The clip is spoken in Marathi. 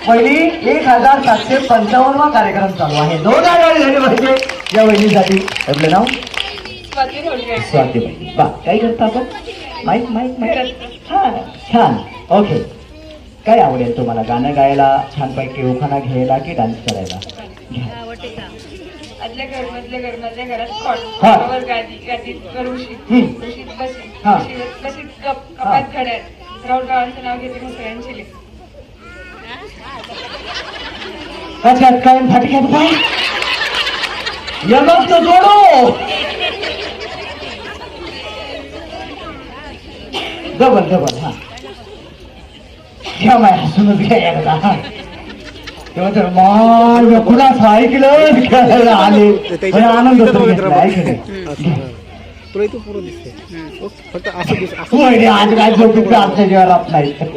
पहिली 1755 कार्यक्रम चालू आहे. 2 आघाडी झाली पाहिजे या वहिनीसाठी. आपलं नाव स्वातीबाई. बा काय करता आपण? Mike mike mike. हा छान. ओके. काय आवडेल तुम्हाला? गाणं गायला, छानपैकी उखाणा घ्यायला की डान्स करायला? काय फटक्यात पाय यमक तो जोडो. Double double. हा घ्या माय हसूनच घ्या एकदा. तेव्हा तर माय कुणाच ऐकलं खेळायला आले आनंद ऐकले. तुला इथं पूर्ण दिसते फक्त असं आज काय झोप आमच्या जीवाला नाही.